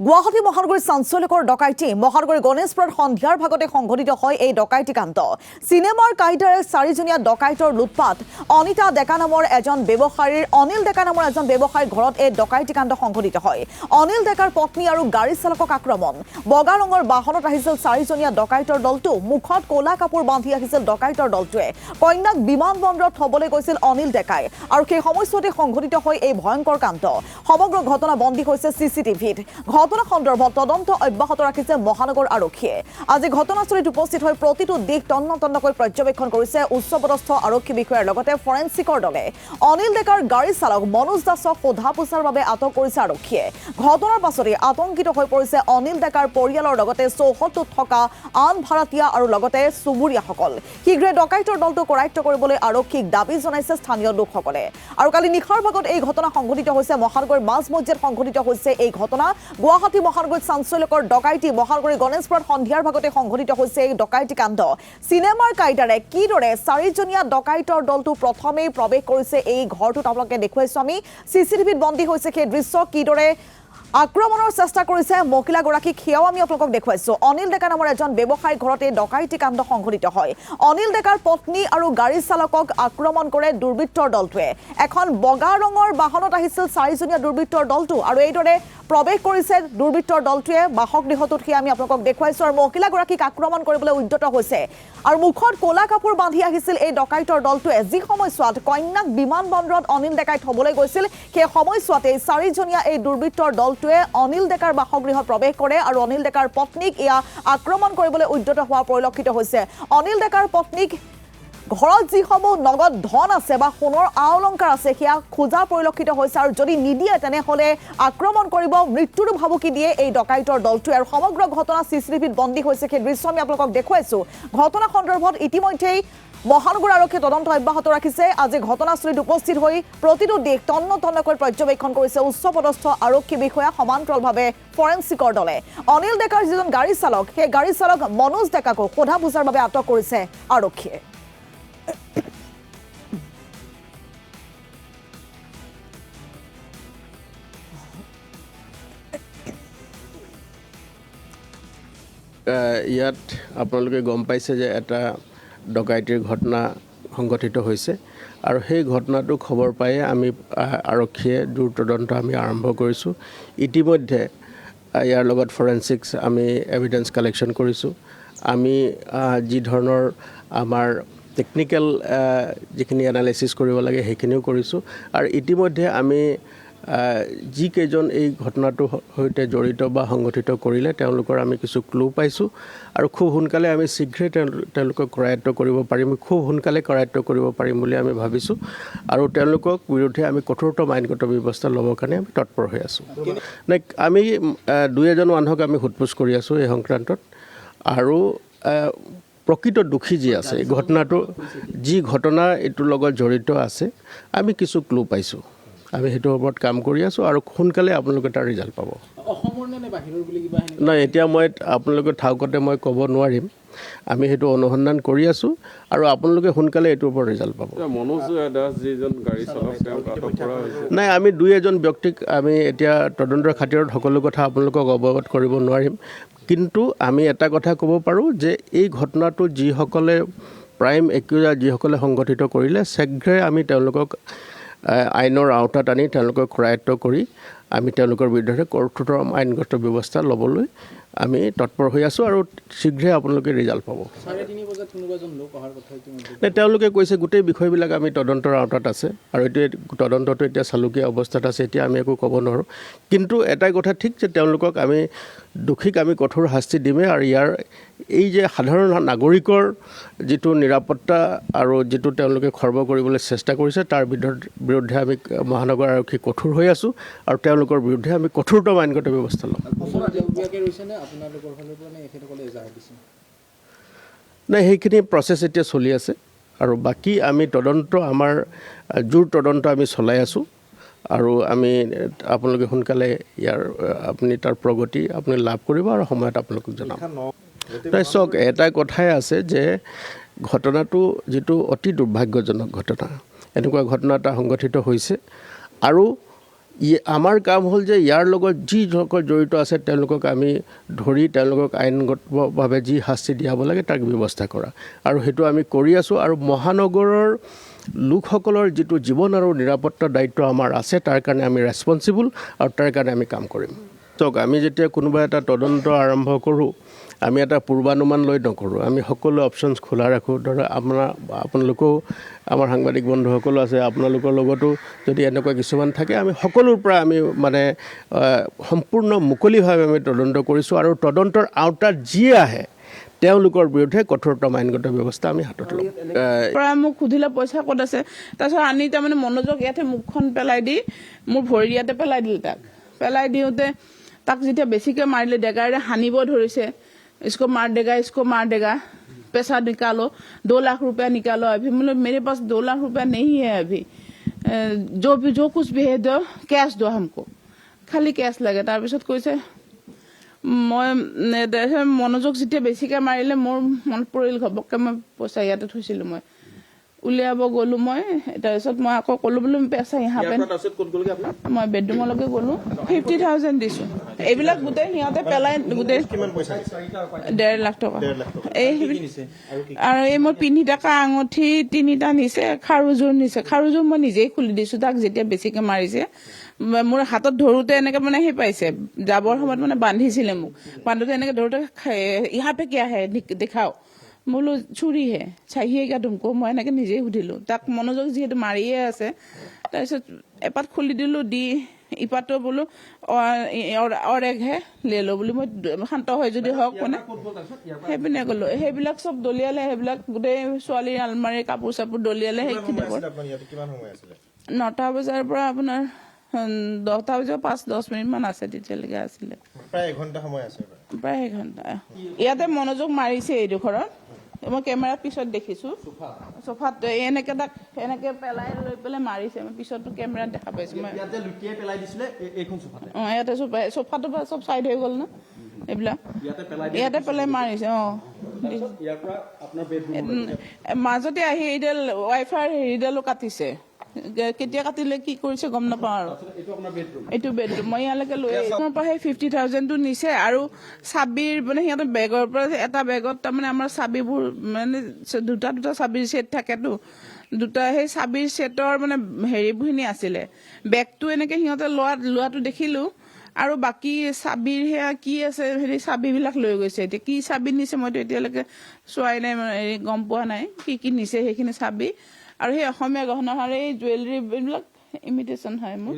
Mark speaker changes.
Speaker 1: গুৱাহাটী মহানগৰীৰ চাঞ্চল্যকৰ ডকাইতি মহানগৰীৰ গণেশপুৰত সন্ধিয়াৰ ভাগতে সংঘটিত হয় এই ডকাইতি কাণ্ড চিনেমাৰ কাইদাৰে চাৰিজনীয়া ডকাইতৰ লুটপাট অনিতা ডেকা নামৰ এজন ব্যৱসায়ীৰ ঘৰত এই ডকাইতি কাণ্ড সংঘটিত হয় অনিল ডেকাৰ পত্নী আৰু গাড়ী চালকক আক্ৰমণ বগা ৰঙৰ বাহনত আহিছিল চাৰিজনীয়া ডকাইতৰ দলটো মুখত ক'লা কাপোৰ বান্ধি আহিছিল ডকাইতৰ দলটোৱে কন্যাক বিমানবন্দৰত থবলৈ গৈছিল অনিল ডেকাই আৰু সেই সময়ছোৱাতে সংঘটিত হয় এই ভয়ংকৰ কাণ্ড সমগ্ৰ ঘটনা বন্দী হৈছে চিচিটিভিত ঘটনা সন্দৰ্ভত তদন্ত অব্যাহত ৰাখিছে মহানগৰ আৰক্ষীয়ে আজি ঘটনাস্থলীত উপস্থিত হৈ প্ৰতিটো দিশ তন্নতন্নকৈ পৰ্যবেক্ষণ কৰিছে উচ্চপদস্থ আৰক্ষী বিষয়াৰ লগতে ফৰেনচিকৰ দলে অনিল ডেকাৰ গাড়ী চালক মনোজ দাসক সোধা পোছাৰ বাবে আটক কৰিছে আৰক্ষীয়ে ঘটনাৰ পাছতে আতংকিত হৈ পৰিছে অনিল ডেকাৰ পৰিয়ালৰ লগতে চৌহদটোত থকা আন ভাড়াতীয়া আৰু লগতে চুবুৰীয়াসকল শীঘ্ৰে ডকাইতৰ দলটো কৰায়ত্ব কৰিবলৈ আৰক্ষীক দাবী জনাইছে স্থানীয় লোকসকলে আৰু কালি নিশাৰ ভাগত এই ঘটনা সংঘটিত হৈছে মহানগৰ মাজমজিয়াত সংঘটিত হৈছে এই ঘটনা গুৱাহাটী মহানগৰীত চাঞ্চল্যকৰ ডকাইতি মহানগৰীৰ গণেশপুৰত সন্ধিয়াৰ ভাগতে সংঘটিত হৈছে এই ডকাইতি কাণ্ড চিনেমাৰ কাইদাৰে কিদৰে চাৰিজনীয়া ডকাইতৰ দলটো প্ৰথমেই প্ৰৱেশ কৰিছে এই ঘৰটোত আপোনালোকে দেখুৱাইছো আমি চিচিটিভিত বন্দী হৈছে সেই দৃশ্য কিদৰে আক্ৰমণৰ চেষ্টা কৰিছে মহিলাগৰাকীক সেয়াও আমি আপোনালোকক দেখুৱাইছো অনিল ডেকা নামৰ এজন ব্যৱসায়ীৰ ঘৰতে ডকাইতি কাণ্ড সংঘটিত হয় অনিল ডেকাৰ পত্নী আৰু গাড়ী চালকক আক্ৰমণ কৰে দুৰ্বৃত্তৰ দলটোৱে এখন বগা ৰঙৰ বাহনত আহিছিল চাৰিজনীয়া দুৰ্বৃত্তৰ দলটো আৰু এইদৰে প্ৰৱেশ কৰিছে দুৰ্বৃত্তৰ দলটোৱে বাসগৃহটোত সেয়া আমি আপোনালোকক দেখুৱাইছো আৰু মহিলাগৰাকীক আক্ৰমণ কৰিবলৈ উদ্যত হৈছে আৰু মুখত ক'লা কাপোৰ বান্ধি আহিছিল এই ডকাইতৰ দলটোৱে যি সময়ছোৱাত কন্যাক বিমানবন্দৰত অনিল ডেকাই থবলৈ গৈছিল সেই সময়ছোৱাতে চাৰিজনীয়া এই দুৰ্বৃত্তৰ দলটোৱে অনিল ডেকাৰ বাসগৃহত প্ৰৱেশ কৰে আৰু অনিল ডেকাৰ পত্নীক এয়া আক্ৰমণ কৰিবলৈ উদ্যত হোৱা পৰিলক্ষিত হৈছে অনিল ডেকাৰ পত্নীক ঘৰত যিসমূহ নগদ ধন আছে বা সোণৰ আলংকাৰ আছে সেয়া খোজা পৰিলক্ষিত হৈছে আৰু যদি নিদিয়ে তেনেহ'লে আক্ৰমণ কৰিব মৃত্যুৰ ভাবুকি দিয়ে এই ডকাইতৰ দলটোৱে আৰু সমগ্ৰ ঘটনা চিচিটিভিত বন্দী হৈছে সেই দৃশ্য আমি আপোনালোকক দেখুৱাইছো ঘটনা সন্দৰ্ভত ইতিমধ্যেই মহানগৰ আৰক্ষীয়ে তদন্ত অব্যাহত ৰাখিছে আজি ঘটনাস্থলীত উপস্থিত হৈ প্ৰতিটো দিশ তন্নতন্নকৈ পৰ্যবেক্ষণ কৰিছে উচ্চপদস্থ আৰক্ষী বিষয়া সমান্তৰালভাৱে ফৰেনচিকৰ দলে অনিল ডেকাৰ যিজন গাড়ী চালক সেই গাড়ী চালক মনোজ ডেকাকো সোধা পোছাৰ বাবে আটক কৰিছে আৰক্ষীয়ে
Speaker 2: ইয়াত আপোনালোকে গম পাইছে যে এটা ডকাইতিৰ ঘটনা সংঘটিত হৈছে আৰু সেই ঘটনাটো খবৰ পায়ে আমি আৰক্ষীয়ে দূৰ তদন্ত আমি আৰম্ভ কৰিছোঁ ইতিমধ্যে ইয়াৰ লগত ফৰেনচিক্স আমি এভিডেন্স কালেকশ্যন কৰিছোঁ আমি যি ধৰণৰ আমাৰ টেকনিকেল যিখিনি এনালাইচিছ কৰিব লাগে সেইখিনিও কৰিছোঁ আৰু ইতিমধ্যে আমি যিকেইজন এই ঘটনাটোৰ সৈতে জড়িত বা সংগঠিত কৰিলে তেওঁলোকৰ আমি কিছু ক্লু পাইছোঁ আৰু খুব সোনকালে আমি শীঘ্ৰে তেওঁলোকক কৰায়ত্ব কৰিব পাৰিম খুব সোনকালে কৰায়ত্ব কৰিব পাৰিম বুলি আমি ভাবিছোঁ আৰু তেওঁলোকক বিৰুদ্ধে আমি কঠোৰতম আইনগত ব্যৱস্থা ল'বৰ কাৰণে আমি তৎপৰ হৈ আছোঁ আমি দুই এজন মানুহক আমি সোধপোছ কৰি আছোঁ এই সংক্ৰান্তত আৰু প্ৰকৃত দোষী যি আছে এই ঘটনাটো যি ঘটনা এইটোৰ লগত জড়িত আছে আমি কিছু ক্লু পাইছোঁ আমি সেইটোৰ ওপৰত কাম কৰি আছোঁ আৰু সোনকালে আপোনালোকে তাৰ ৰিজাল্ট পাব নাই এতিয়া মই আপোনালোকে ঠাউকতে মই ক'ব নোৱাৰিম আমি সেইটো অনুসন্ধান কৰি আছোঁ আৰু আপোনালোকে সোনকালে এইটোৰ ওপৰত ৰিজাল্ট পাব নাই আমি দুই এজন ব্যক্তিক আমি এতিয়া তদন্তৰ খাতিৰত সকলো কথা আপোনালোকক অৱগত কৰিব নোৱাৰিম কিন্তু আমি এটা কথা ক'ব পাৰোঁ যে এই ঘটনাটো যিসকলে প্ৰাইম একিউজাৰ যিসকলে সংগঠিত কৰিলে শীঘ্ৰে আমি তেওঁলোকক আইনৰ আওতাত আনি তেওঁলোকক কৰায়ত্ব কৰি আমি তেওঁলোকৰ বিৰুদ্ধে কঠোৰতম আইনগত ব্যৱস্থা ল'বলৈ আমি তৎপৰ হৈ আছোঁ আৰু শীঘ্ৰে আপোনালোকে ৰিজাল্ট পাব তেওঁলোকে কৈছে গোটেই বিষয়বিলাক আমি তদন্তৰ আওতাত আছে আৰু তদন্তটো এতিয়া চালুকীয়া অৱস্থাত আছে এতিয়া আমি একো ক'ব নোৱাৰোঁ কিন্তু এটাই কথা ঠিক যে তেওঁলোকক আমি দোষীক আমি কঠোৰ শাস্তি দিমেই আৰু ইয়াৰ এই যে সাধাৰণ নাগৰিকৰ যিটো নিৰাপত্তা আৰু যিটো তেওঁলোকে খৰ্ব কৰিবলৈ চেষ্টা কৰিছে তাৰ বিৰুদ্ধে আমি মহানগৰ আৰক্ষী কঠোৰ হৈ আছোঁ আৰু তেওঁলোকৰ বিৰুদ্ধে আমি কঠোৰতম আইনগত ব্যৱস্থা ল'ম নাই সেইখিনি প্ৰচেছ এতিয়া চলি আছে আৰু বাকী আমি তদন্ত আমাৰ জোৰ তদন্ত আমি চলাই আছোঁ আৰু আমি আপোনালোকে সোনকালে ইয়াৰ আপুনি তাৰ প্ৰগতি আপুনি লাভ কৰিব আৰু সময়ত আপোনালোকক জনাম চাওক এটা কথাই আছে যে ঘটনাটো যিটো অতি দুৰ্ভাগ্যজনক ঘটনা এনেকুৱা ঘটনা এটা সংঘটিত হৈছে আৰু আমাৰ কাম হ'ল যে ইয়াৰ লগত যিসকল জড়িত আছে তেওঁলোকক আমি ধৰি তেওঁলোকক আইনগতভাৱে যি শাস্তি দিয়াব লাগে তাক ব্যৱস্থা কৰা আৰু সেইটো আমি কৰি আছোঁ আৰু মহানগৰৰ লোকসকলৰ যিটো জীৱন আৰু নিৰাপত্তাৰ দায়িত্ব আমাৰ আছে তাৰ কাৰণে আমি ৰেছপনচিবল আৰু তাৰ কাৰণে আমি কাম কৰিম চাওক আমি যেতিয়া কোনোবা এটা তদন্ত আৰম্ভ কৰোঁ আমি এটা পূৰ্বানুমান লৈ নকৰোঁ আমি সকলো অপশ্যনছ খোলা ৰাখোঁ ধৰক আপোনালোকেও আমাৰ সাংবাদিক বন্ধুসকলো আছে আপোনালোকৰ লগতো যদি এনেকুৱা কিছুমান থাকে আমি সকলোৰ পৰা আমি মানে সম্পূৰ্ণ মুকলিভাৱে আমি তদন্ত কৰিছোঁ আৰু তদন্তৰ আওতাত যিয়ে আহে তেওঁলোকৰ বিৰুদ্ধে কঠোৰতম আইনগত ব্যৱস্থা আমি হাতত ল'ম
Speaker 3: পৰা মোক সুধিলে পইচা ক'ত আছে তাৰপিছত আনি তাৰমানে মনোযোগ ইয়াতে মুখখন পেলাই দি মোৰ ভৰি ইয়াতে পেলাই দিলে তাক পেলাই দিওঁতে তাক যেতিয়া বেছিকৈ মাৰিলে ডেগাৰে সানিব ধৰিছে इसको मार देगा पैसा निकालो 2 लाख रुपया निकालो अभी मतलब मेरे पास 2 लाख रुपया नहीं है अभी जो कुछ भी है दो कैश दो हमको खाली कैश लगे तार पिছত কৈছে মই মনোযোগ যেতিয়া বেছিকৈ মাৰিলে মোৰ মন পৰিল ঘপককৈ মই পইচা ইয়াতে থৈছিলোঁ মই উলিয়াব গ'লোঁ মই তাৰপিছত মই আকৌ ক'লোঁ বোলো পইচা ইহা পেন মই বেডৰুমলৈকে গ'লোঁ 50,000 দিছোঁ এইবিলাক গোটেই সিহঁতে পেলাই গোটেই 1.5 লাখ টকা এই আৰু এই মই পিন্ধি থকা আঙুঠি 3টা নিছে খাৰুযোৰ নিছে খাৰুযোৰ মই নিজেই খুলি দিছোঁ তাক যেতিয়া বেছিকৈ মাৰিছে মোৰ হাতত ধৰোঁতে এনেকৈ মানে সেই পাইছে যাবৰ সময়ত মানে বান্ধিছিলে মোক বান্ধোতে এনেকৈ ধৰোঁতে ইহা পে কিয়া হে দেখাও বোলো চুৰি হে চাহিয়েগা তুমকো মই এনেকৈ নিজেই সুধিলোঁ তাক মনোযোগ যিহেতু মাৰিয়ে আছে তাৰপিছত এপাত খুলি দিলোঁ দি ইপাতো বোলো অৰ এক হে লৈ লো বুলি মই শান্ত হয় যদি হওক মানে সেইপিনে গ'লোঁ সেইবিলাক চব দলিয়ালে সেইবিলাক গোটেই ছোৱালীৰ আলমাৰীৰ কাপোৰ চাপোৰ দলিয়ালে সেইখিনি 9টা বজাৰ পৰা আপোনাৰ 10টা বজাৰ 5-10 মিনিটমান আছে তেতিয়ালৈকে আছিলে
Speaker 4: প্ৰায় এঘণ্টা সময় আছে
Speaker 3: প্ৰায় এঘণ্টা ইয়াতে মনোযোগ মাৰিছে এইডোখৰত মই কেমেৰাৰ পিছত দেখিছোঁ চোফাত এনেকৈ তাক এনেকৈ পেলাই লৈ পেলাই মাৰিছে মই পিছতো কেমেৰাত দেখা পাইছোঁ মই
Speaker 4: ইয়াতে লুটিয়াই পেলাই দিছিলে এইখন চোফাতে
Speaker 3: ইয়াতে চোফাটো চব চাইড হৈ গ'ল ন এইবিলাক ইয়াতে পেলাই মাৰিছে মাজতে আহি এইডাল ৱাইফাইৰ হেৰিডালো কাটিছে কেতিয়া কাটিলে কি কৰিছে গম নাপাওঁ আৰু এইটো বেডৰুম মই ইয়ালৈকে লৈ আহিছোঁ মোৰ পৰা সেই 50,000টো নিছে আৰু চাবিৰ মানে সিহঁতৰ বেগৰ পৰা এটা বেগত তাৰমানে আমাৰ চাবিবোৰ মানে দুটা চাবিৰ ছেট থাকেতো দুটা সেই চাবিৰ ছেটৰ মানে হেৰিখিনি আছিলে বেগটো এনেকৈ সিহঁতে লোৱাটো দেখিলোঁ আৰু বাকী চাবিৰ সেয়া কি আছে হেৰি চাবিবিলাক লৈ গৈছে এতিয়া কি চাবি নিছে মইতো এতিয়ালৈকে চোৱাই নাই গম পোৱা নাই কি নিছে সেইখিনি চাবি আৰু সেই অসমীয়া গহনা এই জুৱেলাৰী এইবিলাক ইমিটেশ্যন হয় মোৰ